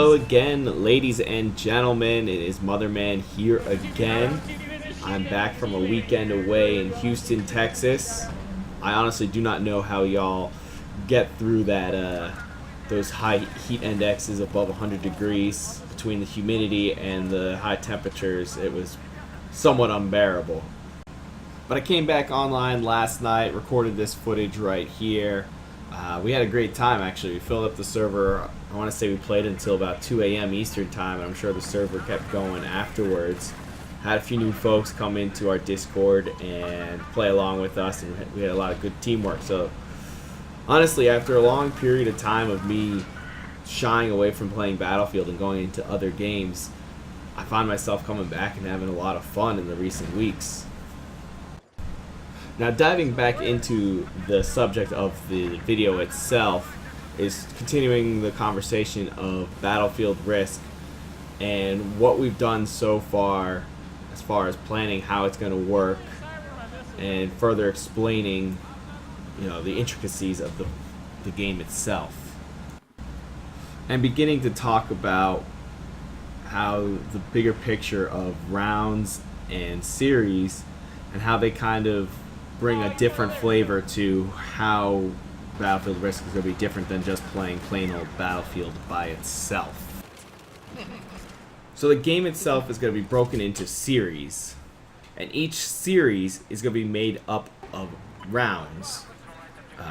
Hello again, ladies and gentlemen. It is MotherMan here again. I'm back from a weekend away in Houston, Texas. I honestly do not know how y'all get through that those high heat indexes above 100 degrees between the humidity and the high temperatures. It was somewhat unbearable. But I came back online last night, recorded this footage right here. We had a great time, actually. We filled up the server. I want to say we played until about 2 a.m. Eastern time, and I'm sure the server kept going afterwards. Had a few new folks come into our Discord and play along with us, and we had a lot of good teamwork. So, honestly, after a long period of time of me shying away from playing Battlefield and going into other games, I find myself coming back and having a lot of fun in the recent weeks. Now, diving back into the subject of the video itself is continuing the conversation of Battlefield Risk and what we've done so far as planning how it's going to work and further explaining, the intricacies of the game itself. And beginning to talk about how the bigger picture of rounds and series and how they kind of bring a different flavor to how Battlefield Risk is going to be different than just playing plain old Battlefield by itself. So the game itself is going to be broken into series, and each series is going to be made up of rounds,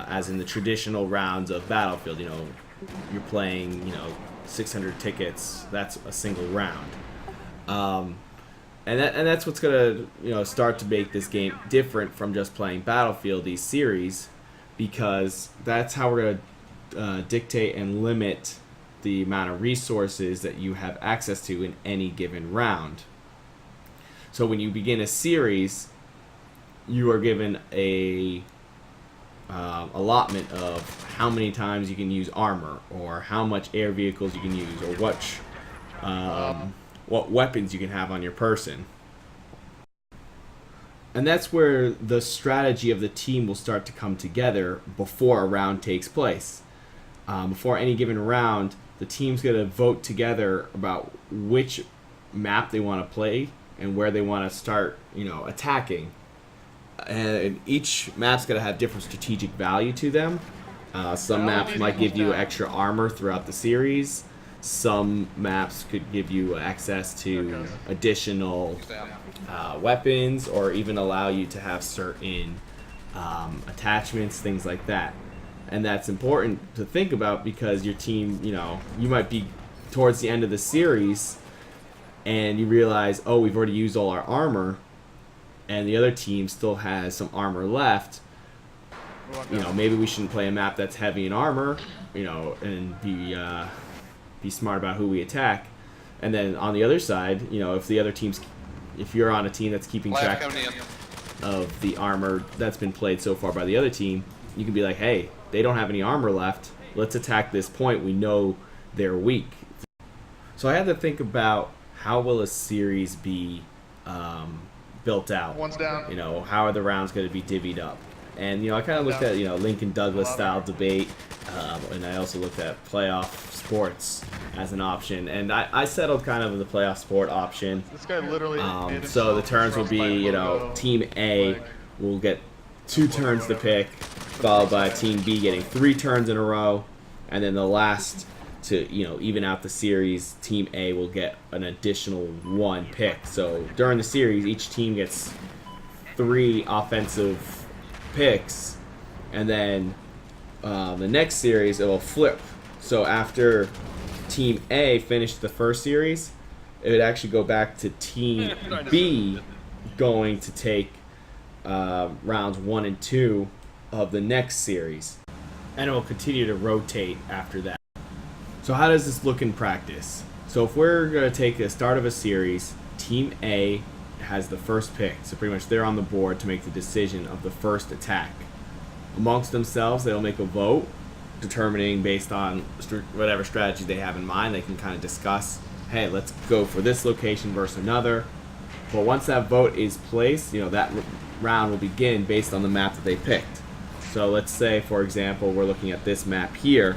as in the traditional rounds of Battlefield. You're playing, 600 tickets, that's a single round. And that's what's going to start to make this game different from just playing Battlefield, these series, because that's how we're going to dictate and limit the amount of resources that you have access to in any given round. So when you begin a series, you are given a allotment of how many times you can use armor, or how much air vehicles you can use, or what weapons you can have on your person. And that's where the strategy of the team will start to come together before a round takes place. Before any given round, the team's going to vote together about which map they want to play and where they want to start, attacking. And each map's going to have different strategic value to them. Some maps might give you extra armor throughout the series. Some maps could give you access to additional weapons, or even allow you to have certain attachments, things like that. And that's important to think about, because your team, you might be towards the end of the series and you realize, oh, we've already used all our armor, and the other team still has some armor left. Maybe we shouldn't play a map that's heavy in armor, and be smart about who we attack. And then on the other side, if you're on a team that's keeping track of the armor that's been played so far by the other team, you can be like, hey, they don't have any armor left, let's attack this point, we know they're weak. So I had to think about, how will a series be built out? One's down. How are the rounds going to be divvied up? And I kind of looked at Lincoln Douglas style debate, and I also looked at playoff sports as an option, and I settled kind of the playoff sport option. This guy literally. So the turns will be, Team A will get 2 turns to pick, followed by Team B getting 3 turns in a row, and then the last to even out the series, Team A will get an additional 1 pick. So during the series, each team gets 3 offensive picks, and then the next series it will flip. So after Team A finished the first series, it would actually go back to Team B going to take rounds 1 and 2 of the next series, and it will continue to rotate after that. So how does this look in practice? So if we're going to take the start of a series, Team A has the first pick, so pretty much they're on the board to make the decision of the first attack. Amongst themselves, they'll make a vote determining, based on whatever strategy they have in mind, they can kind of discuss, hey, let's go for this location versus another. But once that vote is placed, that round will begin based on the map that they picked. So let's say, for example, we're looking at this map here.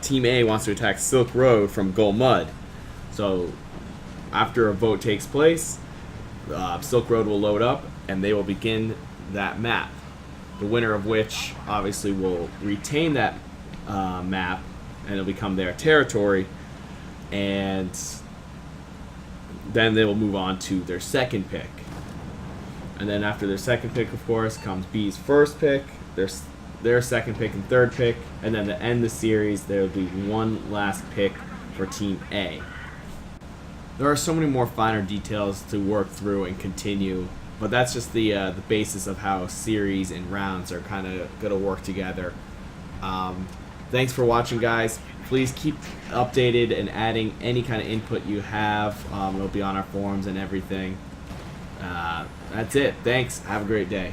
Team A wants to attack Silk Road from Gull Mud. So after a vote takes place, Silk Road will load up and they will begin that map. The winner of which obviously will retain that map and it'll become their territory, and then they will move on to their second pick. And then after their second pick, of course, comes B's first pick, their second pick and third pick, and then to end the series, there will be one last pick for Team A. There are so many more finer details to work through and continue, but that's just the basis of how series and rounds are kind of going to work together. Thanks for watching, guys. Please keep updated and adding any kind of input you have. It'll be on our forums and everything. That's it. Thanks. Have a great day.